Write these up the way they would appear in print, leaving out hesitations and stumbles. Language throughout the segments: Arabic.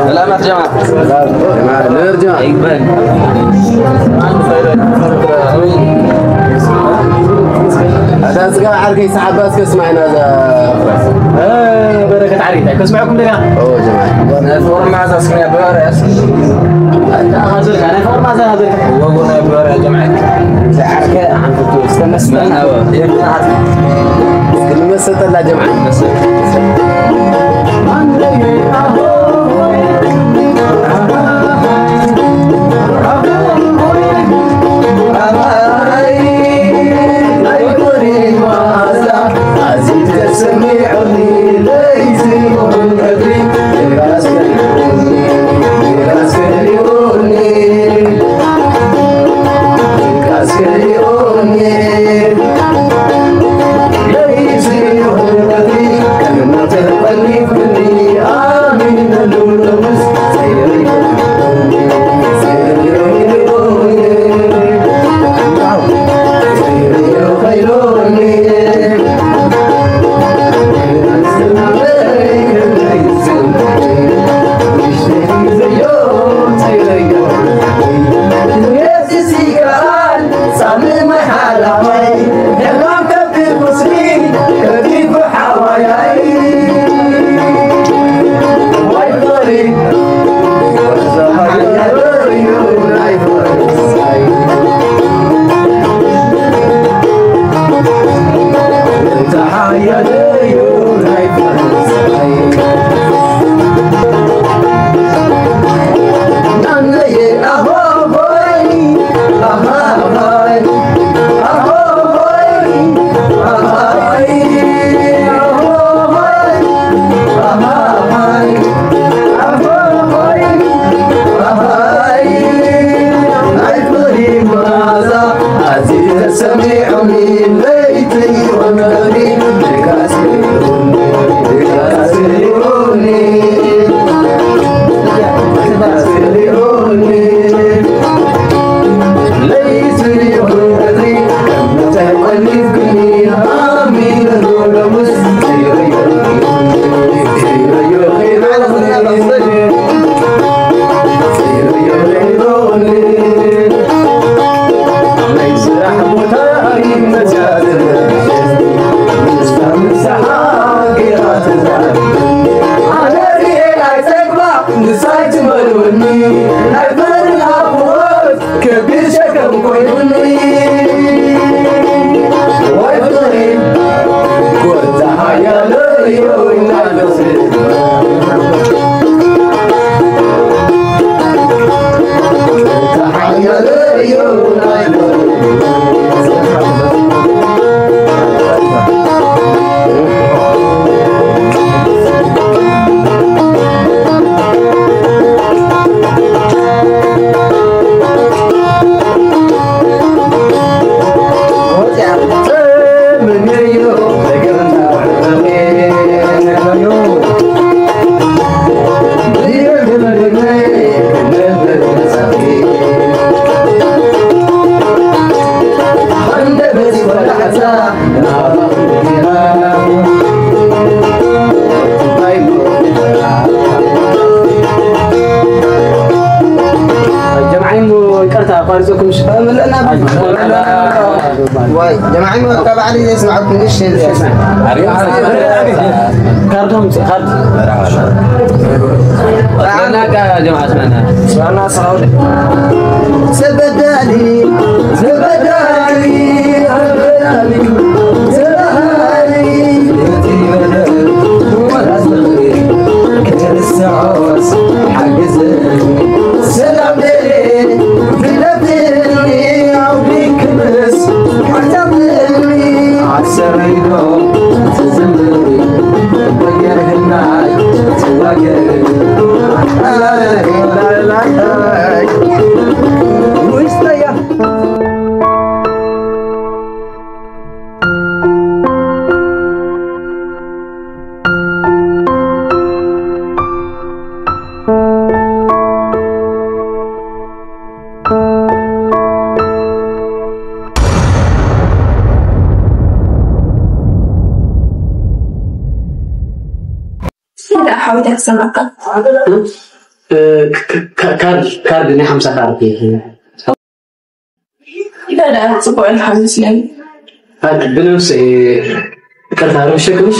سلامات جماعة نرجع يقبل هذا سقى عرقي سحبات كسمعنا هذا بركة عريضة كسمعكم لنا أوه جماعة أنا فور مع ذا سكني بارس أنا فور ما زال هذا وقلنا بارس يا جماعة عركة عن فتوى استنى مسة الله جماعة قارسكم شباب لا واي جماعة ما تابع علي يسمعكم ايش كاردهم خد أنا يا جماعة اسمعنا صراحة سبدالي السعوس حق سلام لي في لبني أو بكبس حتضلني عالسريدو تزمري بغير هناي تواجر لا لا لا لا حاولت أسمعك. كارد إني 5 كارد. لا أسبوع الخامس لين. بنفس كارد هارو شكلش.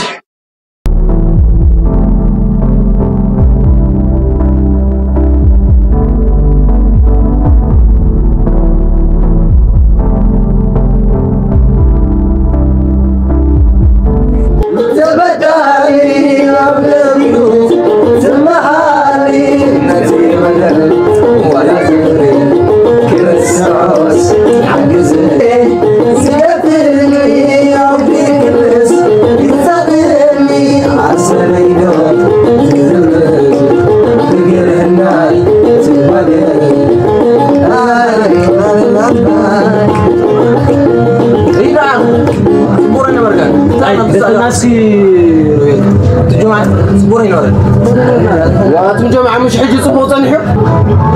جماعة مش حجي صبوط نحب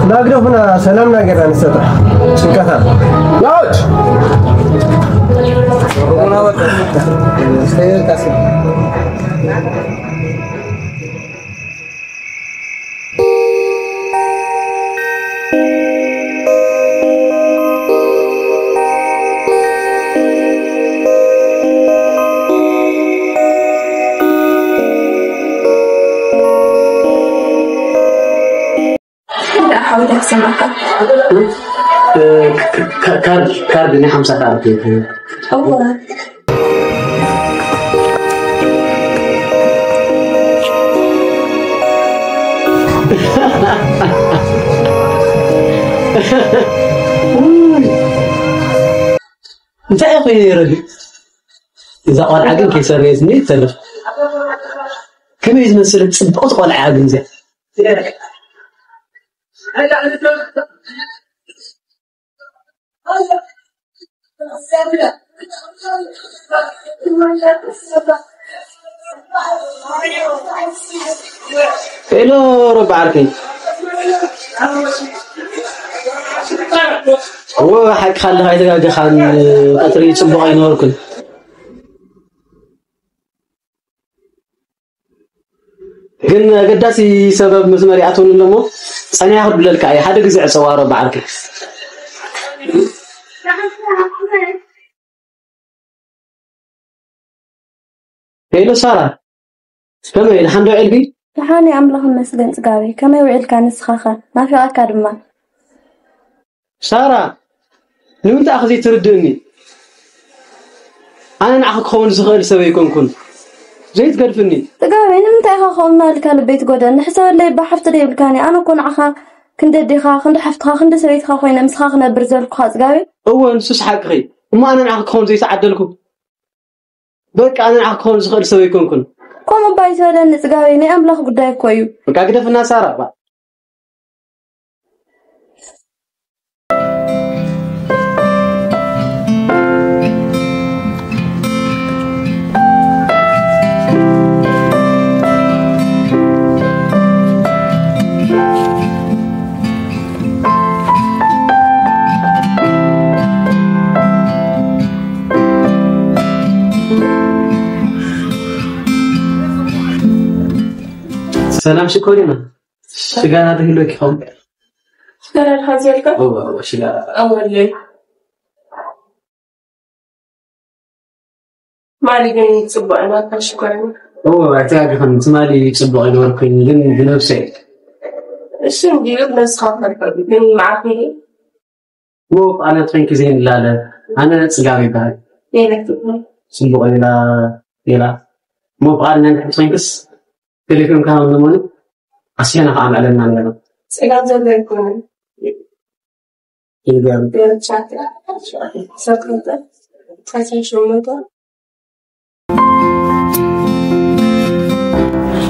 ناقدر هنا سلام ناقدر نستطيع شنكثر لاوج حاولت أسمعك. كارد إني 5 كارد. أولا. أنت يا أخي رجل إذا قال عقل كيسر يسمي تلف كم يزمسل تصدق قال عقل زين إلو ربع عركي هو حق خلي هاي دقاقة خان قطري يتصبغ ينوركن ግን ገዳሲ ሰበብ መስመር ያቱን ለሞ صنيع ياخذ بلالك اي حدا غزع صواره بعرك هيلو سارة كما الحمد لله علبي تحاني أملخ مسجن صقابي كما يوعد كان سخاخة ما في أكاديما سارة لو انت أخذي تردني أنا نعخك خون زغير سويكم كن زيت قرفني صقابي نمت أخا خولنا لك البيت قدر نحسب اللي بحفت لي بالكاني أنا كون عخا كنت ديخا كنت حفتها كنت سويتها خوينا مسخاخنا برزلك خاص صقابي هو نسوس حقي وما أنا نعخك خون زي تعدلكم بك أنا نعخك خون زغير سويكم كن كم بايت ولا نصقابي ني أملخ قداي كويو بك كده في الناس سارة بقى سلام شكورينا شغال هذا اللي يكون شغال الخازيلك هو شغال أول لي ما لقيني تصبع ما كان شكرا هو اعتقد كان تمالي يصبغ ينوركن لين بنفسه ايش ندير بس خاطر من معقولي مو انا تفنك زين لا انا صقامي بعد ليلك تبغى صبغ لا مو قالنا نتفنكس تليفون كان نمون عشان أقام على المال سأقعد زي يكون إذا بيرتشات سكرت تحسين شو مدة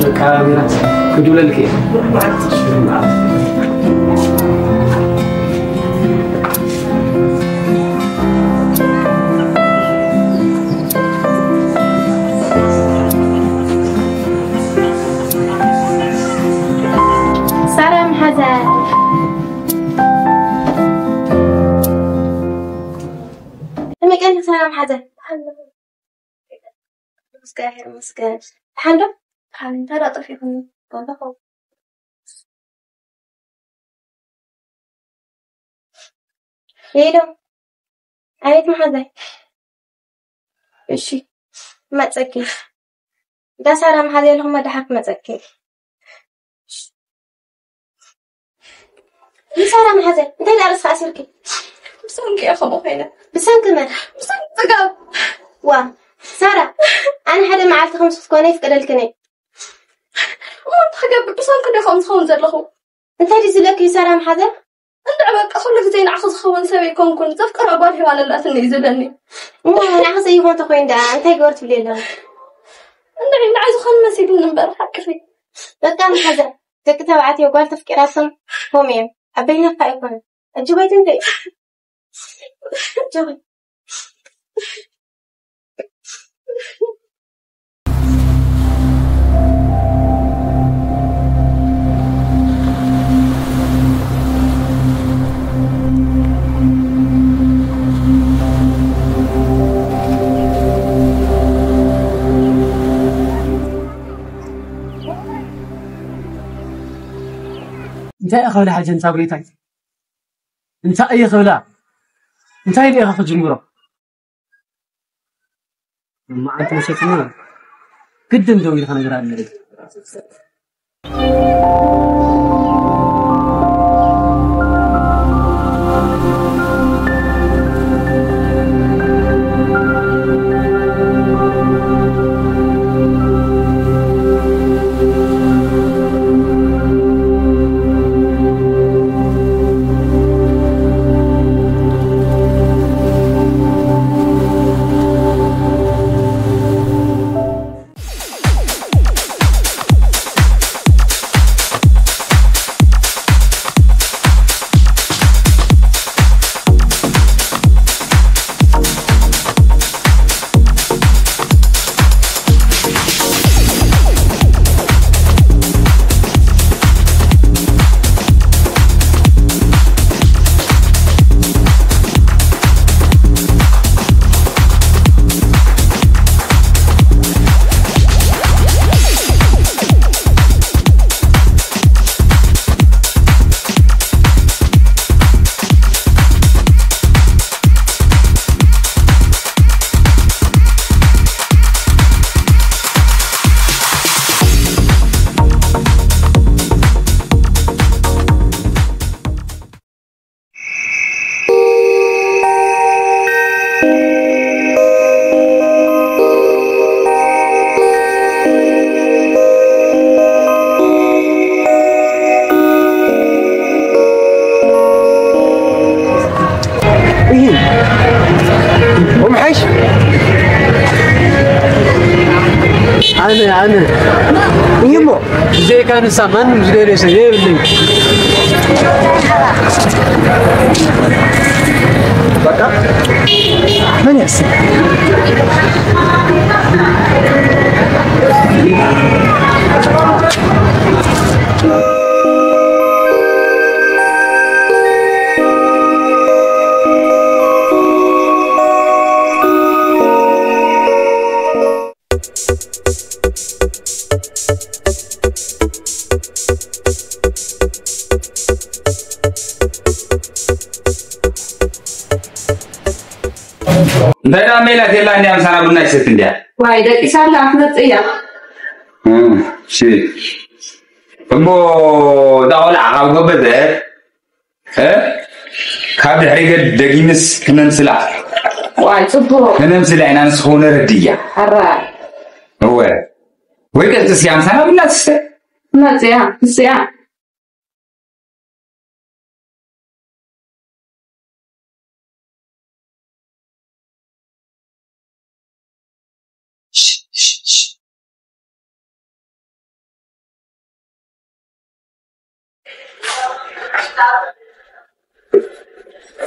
شو كاميرا كجول الكي مكان سلام حدا مسكاهر مسكاش حلو حلو ترى طفيكم طلقوا يلو عيت محذي إيشي ما تسكي ده سارة محذي لهم ما دحك ما تسكي سارة محذي انت اللي أرسل أسيرك بسانك يا خبو هنا بسانك من بسانك تقاب وا سارة أنا حدا معلت 5 كوني في قدلكني وانت حقا بسانك دي 5 خون زلخو انت هدي زلك يا سارة محذي انت عباك أخلك زين عخص خوان سوي كون تفكر أبالي وعلى الأثنى يزدني أنا عخص أيوه أنت خوين ده أنت قورت بليلة أنت عايز خلنا سيدون امبارح كفي بقى محذي تكتب عاتي وقال تفكيراتهم هم أبينا فايقون الجويت انت جوي انت يا اخوي حاجه انت بغيتك انت اي خلا انت اللي اخذ جمهوره ما انت مش تسمع قدم دوي خلينا نقرا لك أنا يمو زي كان سامان مش غير شيء اللي بقى من يحسن ده ميلا تلا إني أمسنا بنا يستنديا. وايد إسحاق أحمد إياه. شيء. أبو داول عقاب بدر. كابل حريق دقينس كننسلا. وايد صبوا. كننسلا إن أنا سخونة ردية. حرام. هو. ويكل تسيام سنا بنا تست. ما تسيام تسيام.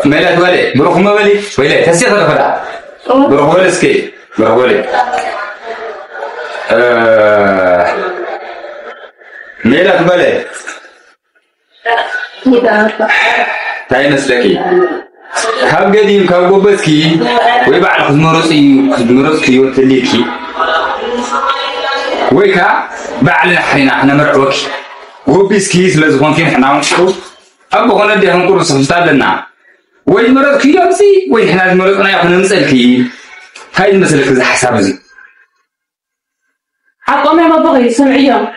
ميلا تولي بروح ما ولي ولا تسيا تدخل بروح ولا سكي بروح ولا ميلا تولي تاي مسلكي كاب قديم كاب قبسكي ويبعد خزمرسي وتليكي ويكا بعلنا حرينا احنا مرعوك وبيس كيس لازم كين احنا ونشوف ابو غنا دي هنقول صفتال لنا وي مرض كي يمسي وي احنا مرضنا يا احنا نسالكي هاي المساله كذا حساب زي عقوم ما بغي سمعيه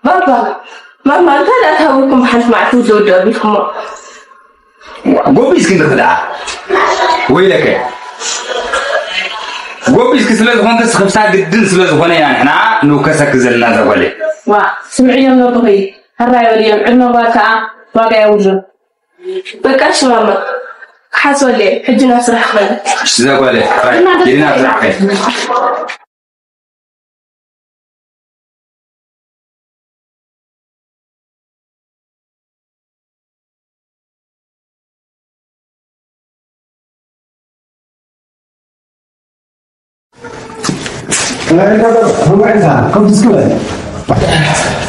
بابا ماما انت لا تهوكم حنت مع توزو بكم وبيس كنت خدعه ويلك وبيس كسلاز هون كس خمسة قدن سلاز هون يعني إحنا نوكسك زلنا زوالي. وا سمعي من البغي هالرأي واليوم عندنا واقع وجود. بكاش ماما حاسوا لي حجنا سرح خلنا. زوالي. جينا سرح خير. هم عندها كم تسكوه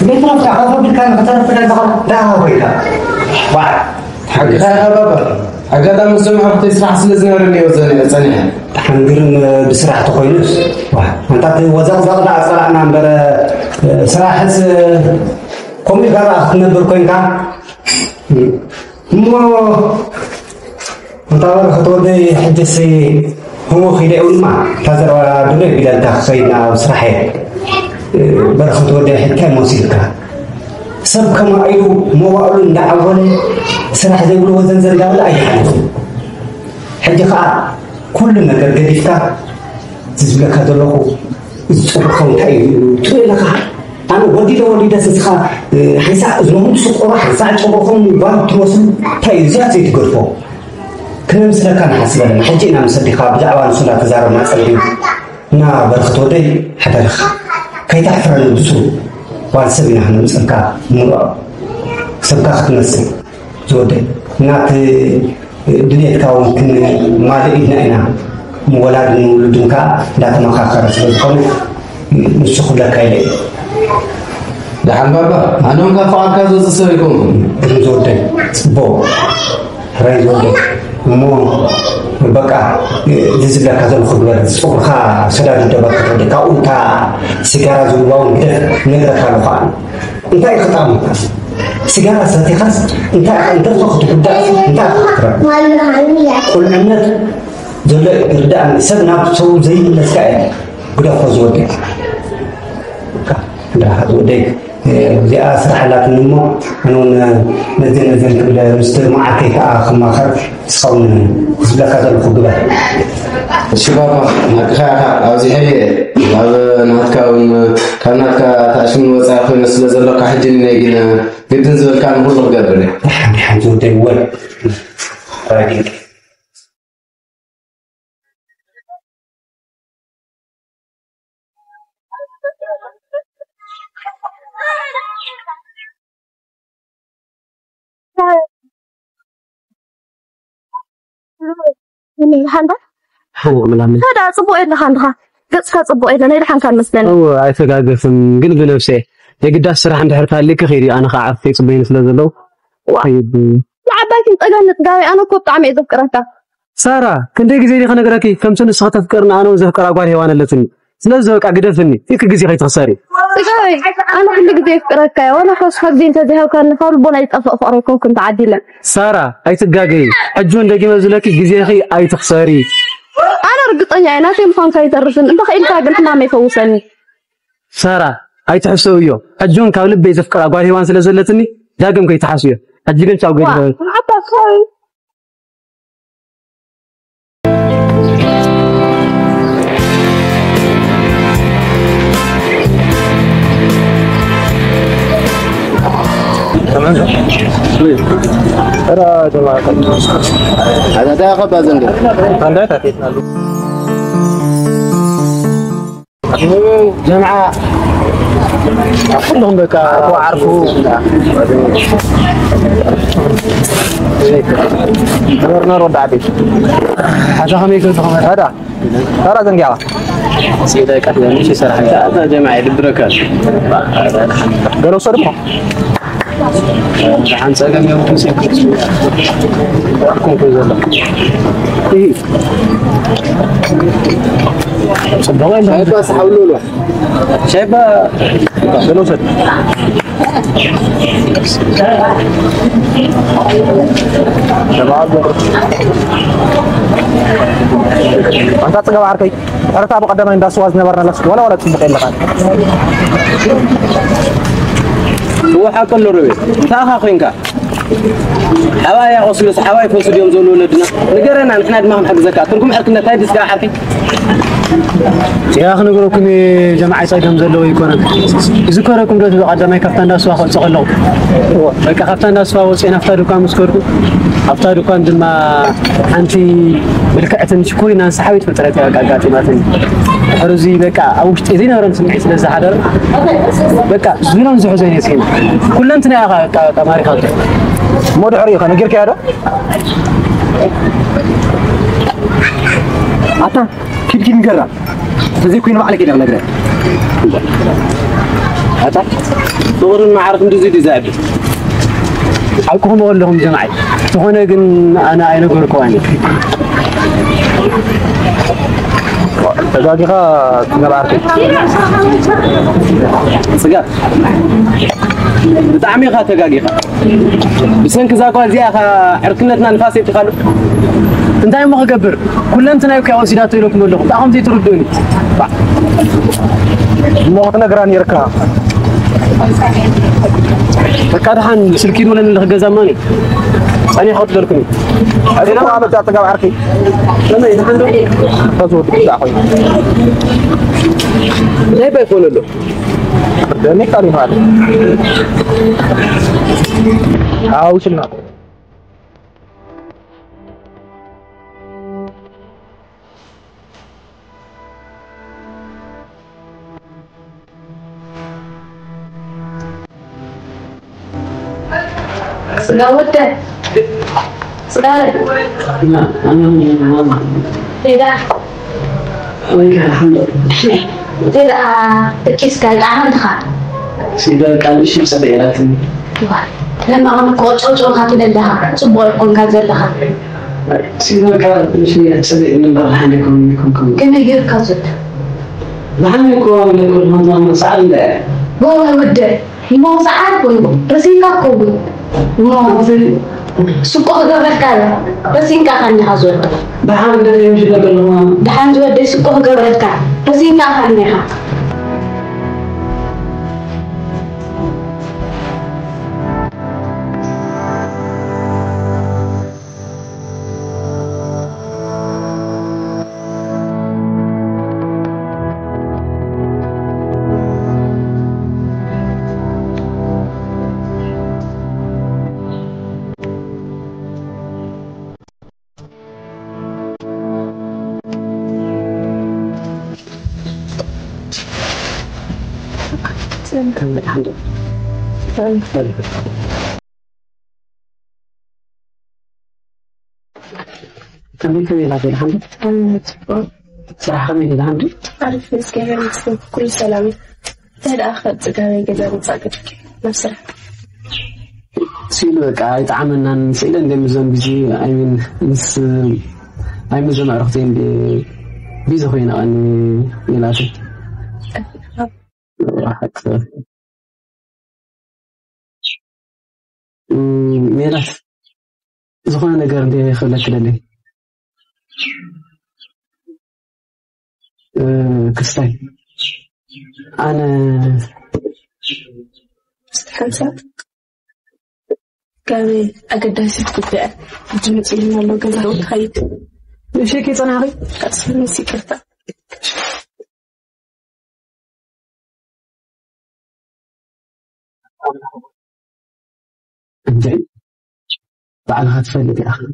ليه ما بتعرف كان مثلا في الدخل لا هو كذا واحد حقها بابا حقها من سمع بتي سرح سلزنا ورني وزني ثانيه احنا ندير بسرعه تخيلوس واحد انت وزغ زغنا اصلعنا نبر سراح كم يقرا نبر كوين كان مو انت خطوه حدثي هو خير ما تزرع دولة بدل تخينا وسرحه برخط ودي حتى موسيقى سب كما أيو موالون دعوة سرح زي بلو وزن زرقاء ولا أي حاجة حاجة خاء كل ما قديفك تزبلك هذا له الصبحون تأيو تقول لك أنا ودي ده سخا حيسا زلهم تسوق راح ساعة صبحهم وان توصل تأيو زي تقرفوا كنا مثلا كان حسبنا حجينا مصدقها بدعوة صلاة زار ما صلي نا برخت ودي حتى كي تحفر الدسو والسبنا احنا مسكا مرة سبكا ختمسي زودي نات دنيا كاو كن ما لقينا هنا مولاد ولدنكا لا تمخاخر سبكون نسخ لك كاي دحن بابا انا ما فعل كذا تسويكم زودي بو راي زودي مو بقى دزلا كذا الخبر صبحا سلام دبك تدي كاونتا سيجاره زوباو نقدر كانوا خان انت يختام سيجاره ستخص انت تاخذ تبدا انت كل الناس دول يردان سبنا سو زي السكاي بدا خذودي لا هذودي زي أسرح لكن مو أنا نزل كبلا مستر معك كأخ ما خرج صون زبلا كذا الخبرة الشباب نكخا أوزي هي نهتكون كانك تعشون وصاخ نسل زلك حجين نيجينا بدن زل كان هو القدر الحمد لله وين راجل هذا صبوا إلنا خانها قص كصبوا إلنا نيرحن كان مسلنا هو عايزكاقفن قل بنفسي يقد الصراحة عند حرفها لك خيري أنا خاعرف في صبين سلازلو طيب لعباك انت قال انا كنت عم اذكرك سارة كنت زي خلينا نقراكي كم سنة صحت تذكرنا أنا وذكر أقوال هوانا لتني سلازلك قدفني فيك جزي خي تخسري انا كل جزي اذكرك وانا خلاص حدي انت زي كان نقول بنا يتفق فقركم كنت عادله سارة أي تجاجي حجون دقي مزلك جزي خي أي تخسري أنا رجعتني أنا في مكان كي ترسل أنت خيل كأنت ما يفوزني سارة أي تحسويه حجون كاول بيزف كلا قاري وان سلزلتني داقم كي تحسيه أجيكن شاو قيد حتى خاي ترى جماعة هذا ده خب أزندي عندها تأتينا له جماعة كلهم بك وعرفوا نرد عبيد حاجة هم يكون هذا ترى زنجارة سيدة كاتبة مش صراحة هذا جماعة الدركات قالوا صدقوا عن ساقم يوم تمسك كم كذا إيه صدقوا شايبة سحولوا له شايبة قالوا صد شباب أنت تجمع عركي أردت أبغى قدام عند أسواز نبرنا لسه ولا تسبق إلا خان هو حاكل له ربي تاخا خينكا حوايا غسل حواي فوسد يوم زولو لدنا نقرنا نحن ما هم حق زكاة تركم حركنا تاي ديسكا حركي يا أخي نقولكم جماعة صيدهم زلوا يكونن يذكركم ده قدام كفتان ناس واخد صقلوا بقى كفتان ناس وصينا افتادوا كان مسكركم افتادوا كان دما أنتي بالكأتن شكوري ناس حاوي تفترة كاكاتي ماتن حرزي بقى أو إذن هرم سمعت لذا حدر بقى زلون زحزين يسين كلنا تنا كماري خاطر مود عريقة نقول كذا عطا كيف نقرأ فزي كوين ما عليك إلا نقرأ عطا صور ما عارف ندزي دزايد حالكم أقول لهم جماعي تهونا جن أنا أين أقول كواني تجاجها نبارك سجاد بتعمي خا تجاجها بس إنك زاكوا زي حركنتنا نفاس يتخلو أنت يوم ما خبر كلنا أنت نايك أو سيدات يلوكم لهم تعهم زي تردوني ما نقرأ يركا فكاد حن سلكين ولا نلقى زماني أنا خاطر لكم أنا ما عملت أتجا عركي لما ينحدوا تزود بتاعي لا بيقول له ده نكتة هذا وصلنا سلامت سلامت لا أنا tidak وين الحمد لله tidak tekis kali aman tak سيدا كان شيء سبيلاتني لما أنا كوتش خاطر لها سبوا يكون كذا لها سيدا كان شيء سبيل من برهانكم يكون كم يجير كذا برهانكم لكل من صعد والله وده mau saat pun resingka kau mau suka gak berkala resingka kan hazut برهان ده يمشي لكل dahan juga dia suka gak berkala resingka kan ya كم الحمد لله كم يلعب الحمد صراحة من الحمد عارف مسكين كل سلام هذا أخذ تجاري كذا متساقط نفسه سيلو بقى يتعاملنا سيلا ندم زون بيجي أيمن نس أيمن زون عرفتين بيزو هنا أني يلاشي راحت ميراث زخنا ነገር እንደ خلكلني كستاي أنا استحسن كامل أقداسي تبدأ جمعت لنا لو كذا وتخيط ليش هيك صناعي أصلا سكرتا انجل بعدها تفلت يا أخي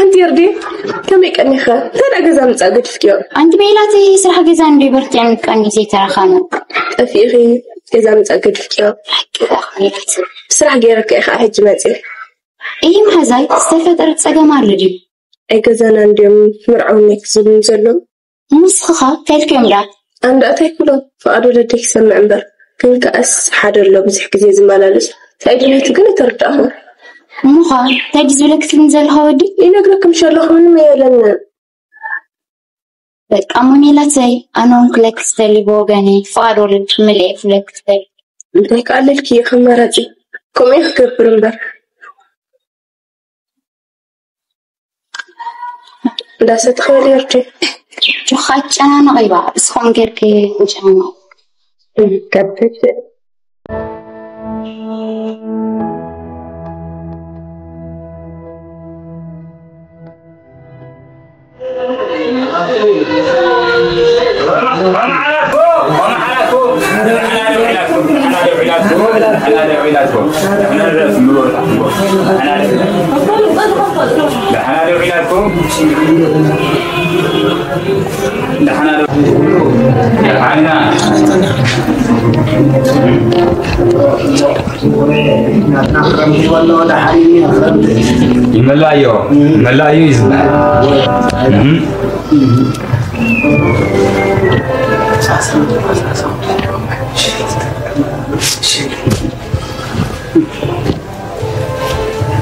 أنت يردي كم يكني خا ترى جزام تأجد فيكيو أنت بيلاتي سرح جزام دي برتين كان زي ترى خانة أفيغي جزام تأجد فيكيو سرح غيرك يا أخي حجمتي إيه محزاي استفدت سجى مارلدي أي جزانا عندهم مرعونك زلم زلم مسخة تلكم لا عند أتاكلو فأدو لديك سمع عمبر كل كأس حاضر لو بزح كزي زمالالس تأجلها تقول تردها موها تجز لك تنزل هودي ينقلك إن شاء الله من ما يلنا بس أموني لا تي أنا أنكلك استلي بوغاني فارو لتملي فلك استلي بدك قال لك يا خمارتي كم يحكي برمبر لا ستخيل يرتي جو خاتش أنا نغيبا بس خون كيركي إن شاء الله كبت ملايو يزبط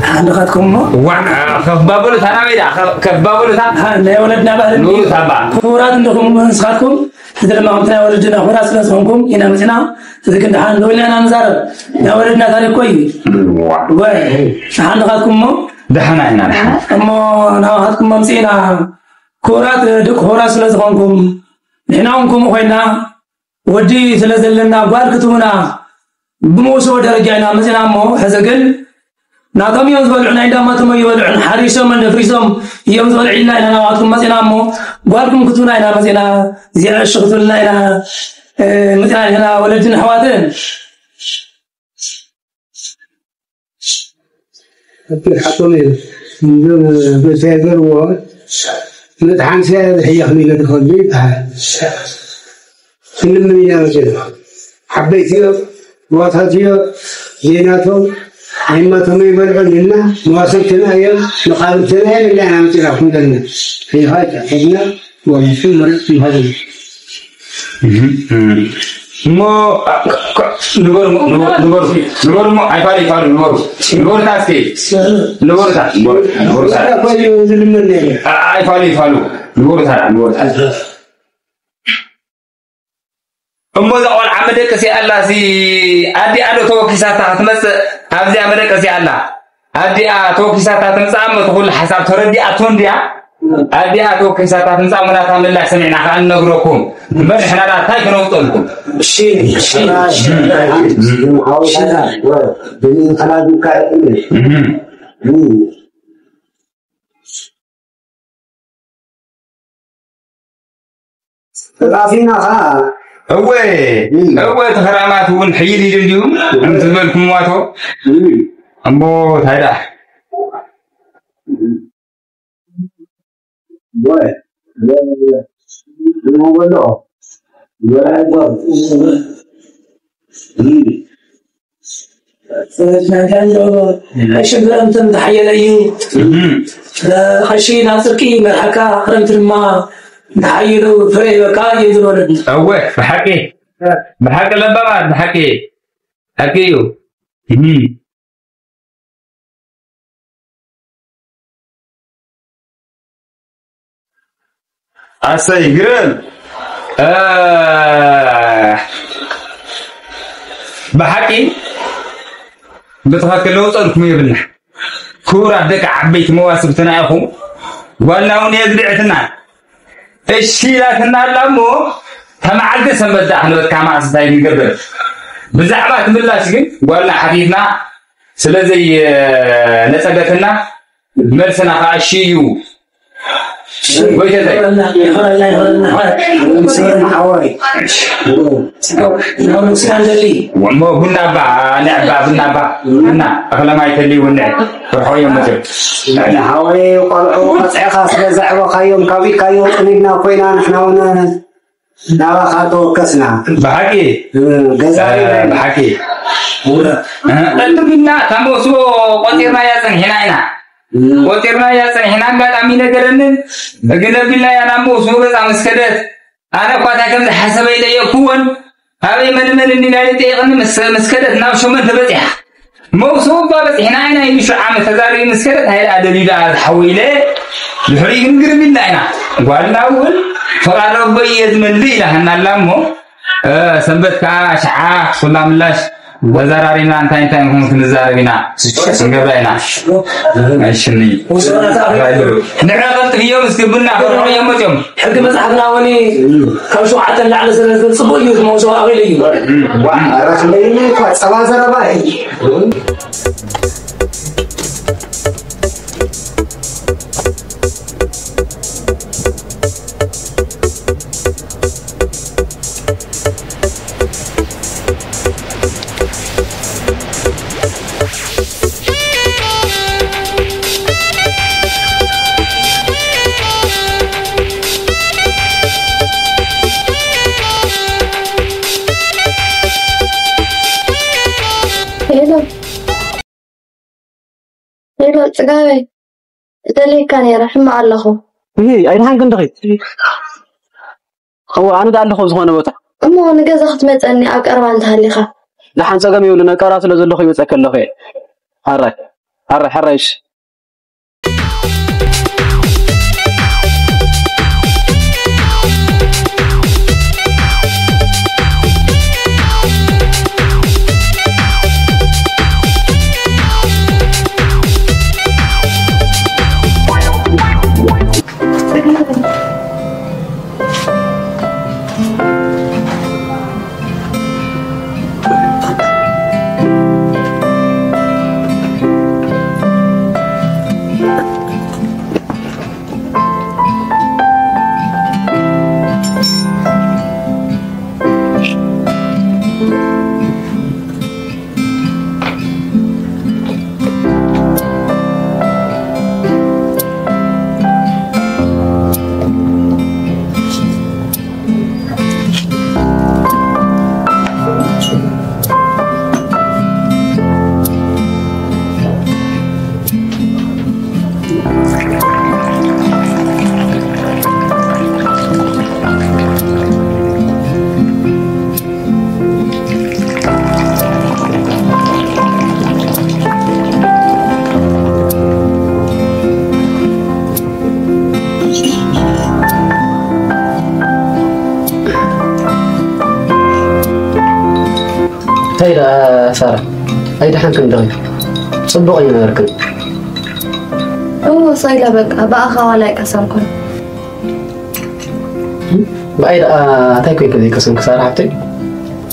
عندكم كف بابلو ثنا بيدا كف بابلو ثنا لا ولدنا بعد نور تبع فورات عندكم مسخاتكم هذا ما قلنا ولدنا فورات سلاسكم هنا مثلا تذكر دحان لولا انا نزار لا ولدنا ثاني كوي واي عندكم دحنا هنا اما انا هاتكم ممسينا كورات دك فورات سلاسكم هنا انكم خوينا ودي سلازلنا باركتونا بموسو درجانا مثلا مو حزقل ناقم يوم زبالعنا عندما تم يولعن حريصهم من فريصهم يوم زبالعنا إلى نواتكم مثلا مو قالكم كتونا إلى مثلا زيادة شغلنا إلى مثلا هنا ولدنا حواتين حطوني بسافر و نتحن سافر هي خلينا ندخل بيتها كل من ينام حبيتيه واتهاتيه زيناتهم أما ثم يبلغون لنا مواصلتنا يوم مقابلتنا يوم اللي أنا متراكم لنا في هذا حنا ومشي مرة في هذا مو نور مو عفاري نور تاسكي نور هذا كل يوم من عفاري فالو نور أمو زعل عمدك سي الله سي أدي أدو توكيسات تمس أبزي عمدك سي الله أدي توكيسات تمس أم تقول حساب تردي أتون ديا أدي توكيسات تمس أم لا تعمل الله سمعنا خان نغركم من إحنا لا تايك نوصلكم شيء بين خلاص رافينا خا أوه تخرامات ون حيل اليوم أنت بالكم واتو أمو هذا شغل أنت تحيل أيوب خشينا تركي مرحكا خرمت الماء تحيلوا فري وكان يدرون أوه بحكي لبابات بحكي أكيو أسيقرن بحكي بتفكر لو صاركم يبلنا كورة دك عبيت مواسم تنايخهم ولا وني يزرعتنا الشيلات النالمو تمعلق سمبدا احنا بكما استاي نقبل بزعبات ملاش ግን ولا حديثنا ስለዚህ ለጸገትና መልሰና ካሽዩ ويش هذا؟ وما بنا با نعبا بنا أخلا ما يتلي ونع روحوا يوم متر حوالي وقطع خاص بزعوا خيوم كابي كيوم قلنا كوينا نحن هنا نبا خاطو كسنا بحكي بحكي أنت بنا تامو سو قطيرنا يا سن هنا قطيرنا يا سن هنا قد أمينة كرنن أجنب بالله يا نامو سو بس أمسكدت أنا قاعد أكمل حسب إلى يكون هذا من اللي نادي تيغني مسكدت ناو شو من تبتح موسوب بس هنا يمشي عام تزاري مسكدت هاي الأدلة على حويله الحريق نقدر بالله هنا قالنا أول فقال ربي يزمن لي لهنا لامو سنبت كاشعة سلام الله وزارينا أنت هم في الزارينا سنقبلنا عشني نعرف اليوم استقبلنا في يوم يوم حق مزحنا وني كم شو عتنا على سنة صبي يوم شو أغلي وعرف لي كويس سوا زرباي هلو تقاوي دلي كان يرحم الله هي أين هان كندقي هو أنا ده اللي زخونه بوتا أمو نجز أختمت أني أقرب عن تهليخة لحن سقم يقولنا كراس لازم لخي يتأكل لخي حرش هيدا سارة هيدا حنكن دغي صدقوا أنا نركن هو صيلة بقى خوالك أسمكن بأيدا تاكوي كذي كسمك سارة حبتي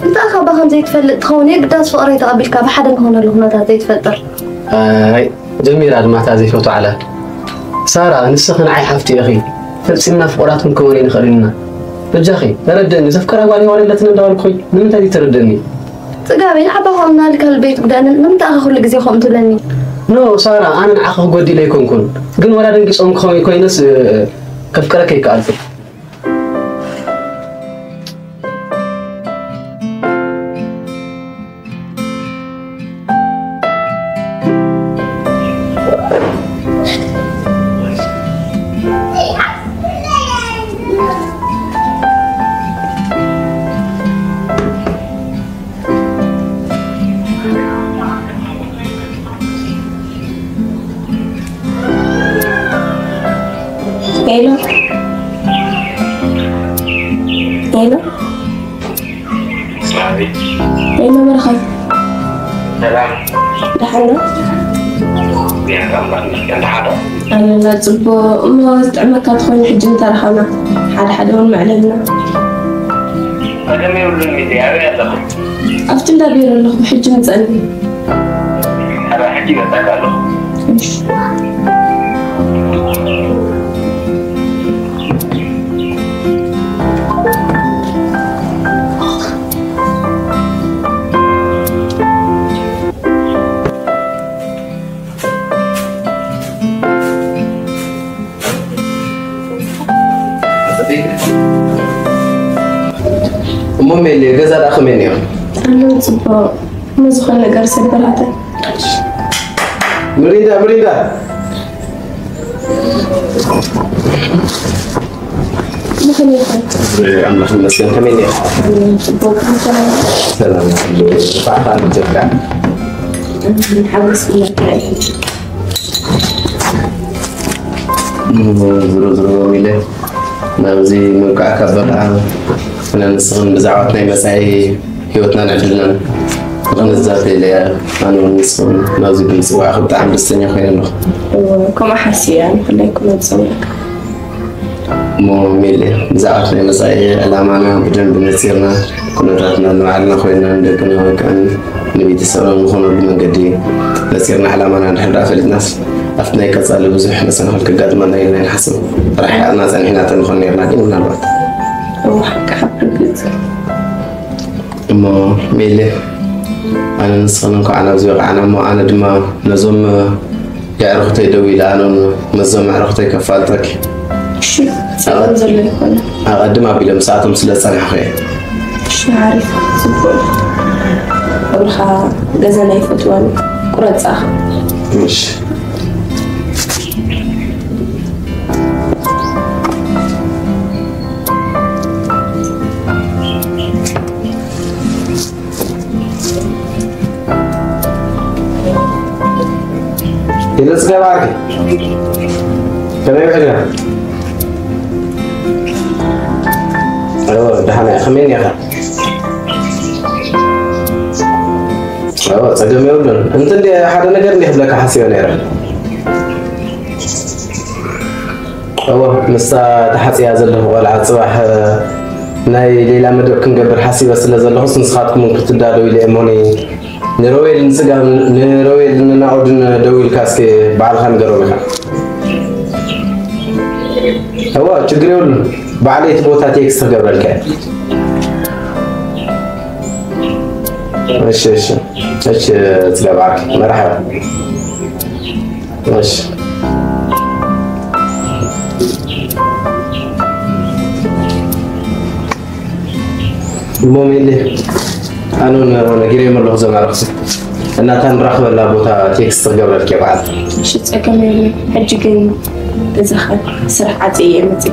أنت أخا بخم زي تفلت خوني قداس فقري تقبلك بحدا هون اللغنات زي تفلتر هاي جميلة ما تعزي فوتو على سارة نسخن عي حفتي أخي فلسنا فقراتهم كونين خلينا بجاخي تردني سفكر أقوالي واري لا تندور خوي من تادي تردني تقابل عبا لك البيت بدأنا من تأخذ لك زي خمت لني نو سارة أنا نعخذ قدي ليكون كون قن ولا نقص أم خوي كوينس كفكرك هيك ألف Hello. Hello. Hello مرحبا. سلام. دحنا. يا رب أنت حدا. أنا لا تبغى ما تعمل كاتخون حجم ترحنا. حدا معلمنا. هذا ما يقول لي ده يا رب. أفتن دبير الله بحجم تسألني. هذا حجي قتاله. المهم اللي جزء الأخ مني أنا صبا مزخل نجار سبراته مريدة ممكن يخل الله المسكين كمين يا سلام رفعت عن الجبع نحوس زرو ميلة نوزي موقع كبر كنا نسخن بزعواتنا مساعي هيوتنا نعجلنا غنزات إليها أنا ونسخن نوزي بنسوع أخذ عام بالسنة خير نخ كم أحسي يعني خليكم نسويك مو ميلة بزعواتنا مساعي علامانا بجنب نسيرنا كنا راتنا نوعدنا خوينا ندكنا وكان نبي تسألون نخونوا بمن قدي نسيرنا علامانا نحن رافل الناس أفتنا يكسر بزح مثلا هالك قد ما نيلنا نحسن راح الناس أن هنا تنخون نيرنا كنا الوقت وحق حب الجزء مو ميلة أنا نسخنك أنا زوج أنا دما نزوم يعرفتي دوي لأنه نزوم عرفتي كفالتك شو تنزل لي هون أقدم أبي لهم ساعة مسلسل حقيقي شو عارف سبول أروح جزنا يفتوان كرة صح مش جلس كبارك كم يبعدنا أيوة دحنا خمين يا أخي أيوة تقدم يقولون أنت اللي حدا نقدر نحب لك حسيون يا رجل أيوة مسا تحسي هذا اللي هو العاد صباح ناي ليلة مدوك نقبر حسي بس اللي زال خص نسخاتكم ممكن تداروا لي أموني نروي نسقى نروي نعود ندوي الكاسكي بعد خان قروا بها هو تقولون بعد يتبوتات يكسر قبل الكائن ايش تلعبك مرحبا ايش المهم اللي أنا جري من لحظة ما رخصت أنا كان راح ولا بوتا تكست قبل الكبار شو تأكلني حجكن تزخر سرح عتيه متي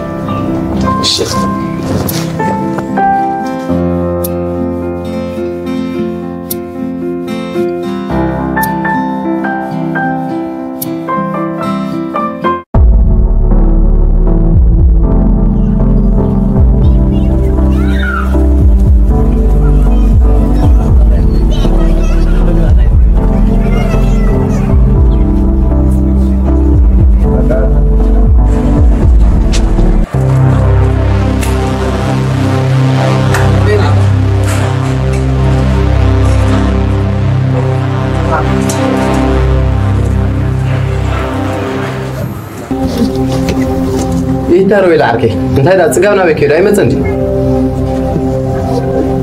تروي العركي انت هذا تسقاونا بكيلو اي متندي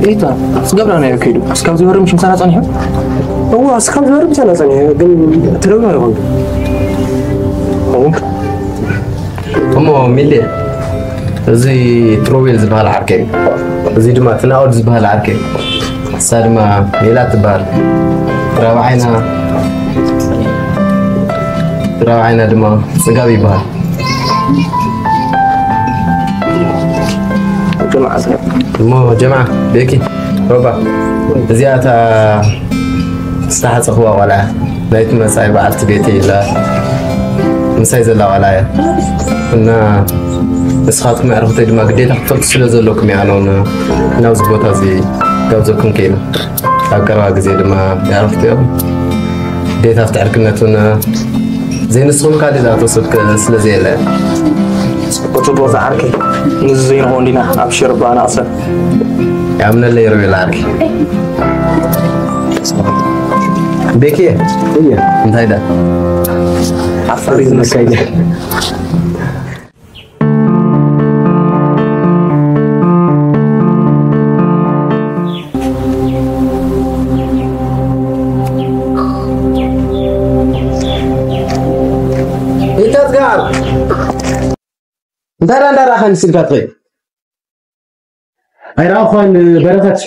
ايتا تسقاونا بكيلو اسكاو زورم مش مسانا صنيح هو اسكاو زورم مسانا صنيح ግን تروي ما يقول امو ميلي زي ترويل زبال عركي زي دما تناول زبال عركي سادما ميلات بال راوعينا دما سقاوي بال جماعة بيكي ربع زيادة استحت أخوة ولا نايت مساي بعد بيتي لا مساي زلا ولا كنا مسخاتكم عرفتي دما قديت أحفظت سلزلكم يعني ناوز بوتا زي جوزكم كينا أقرأ جزء دما عرفتي قديت أفتح كنتونا زي نسخهم كادي ذات وصلك سلزي لا وتبغى زعركي نزين هون لنا أبشر بانا أصلا يا من اللي يروي العركي بيكي هي انت هيدا عفاري المسايدة انت تقال دارا خان سيلكاتري ኣይራኸን በረኸት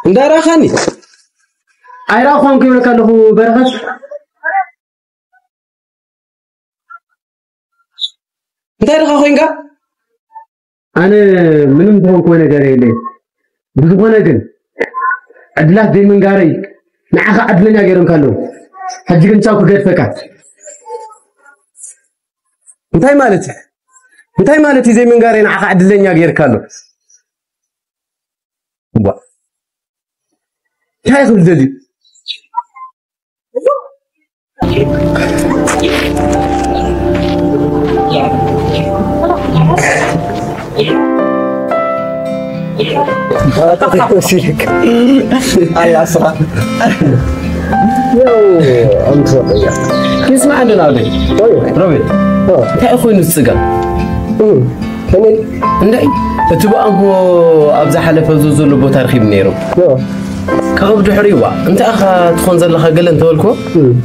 እንዳራኸኒ ኣይራኸን ክብለካ ኣለኹ በረኸት እንታይ ደኻ ኮይንካ ኣነ ምንም ዝኾንኩ ነገር የለኝ ብዝኾነ ግን ዕድላት ዘይምንጋረይ ንዓኻ ዕድለኛ ገይሮምካ ኣለዉ ሕጂ ግን ቻው ክገድፈካ እንታይ ማለት እዩ ዘይምንጋረይ ንዓኻ ዕድለኛ ገይርካ ኣሎ እንታይ ክብል ደልዩ الله صح يو أنت يا يسمع عندنا عليه ربي تأخذ السجن كني لا تبغى هو أبزح على فوزو لبو تاريخي بنيرو كابو دحريوا أنت أخا تخونزر لها قل أنت ولكو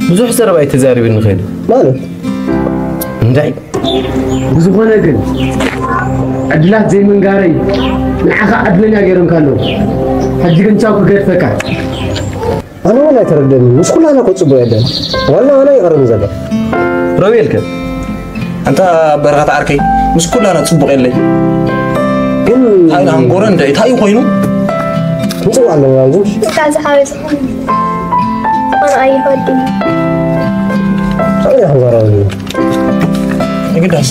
بزوح سربا يتزاري بالنخيل مالك ندعي بزوخنا قل عدلات زي من قاري نعخا عدلنا غيرهم كانوا حجيكن تشاوكو قد فكا أنا ولا يتردني مش كل أنا كنت صبو يدن ولا أنا يقرب زبا رويلك أنت برغة عركي مش كل أنا تصبو إلي إن هاي نهنقورن دايت هاي خوينو نسوى على الوازوش كازا حاوي سخون أنا أي هودي أي حضارة يقدر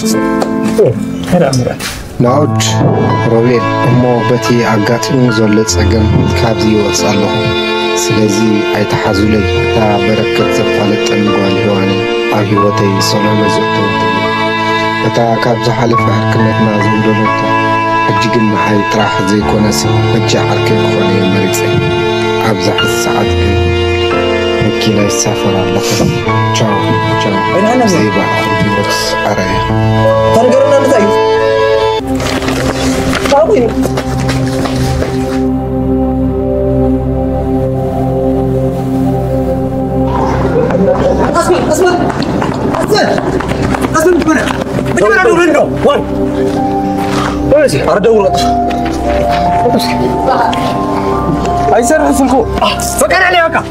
هذا أمره نعود روبيل أمو بتي عقاتني زولت أجن كابزي وصله سلزي أي تحزلي تا بركة زفالة النقال هواني أبي وتي صنع مزوتو تا كابز حلف حركنا نازل دولتو أجيك المحل تراح زي كونسي بجع عركي خواني مريسي أبزح الساعات كي مكينا يسافر على لفظ تشاو زي بقى خلدي وكس أرايا تنقرنا نتايو طاوين أصبر بجمنا دولين دو وان ولسي أرد أولاد أيسر حسنكو فكر علي وكا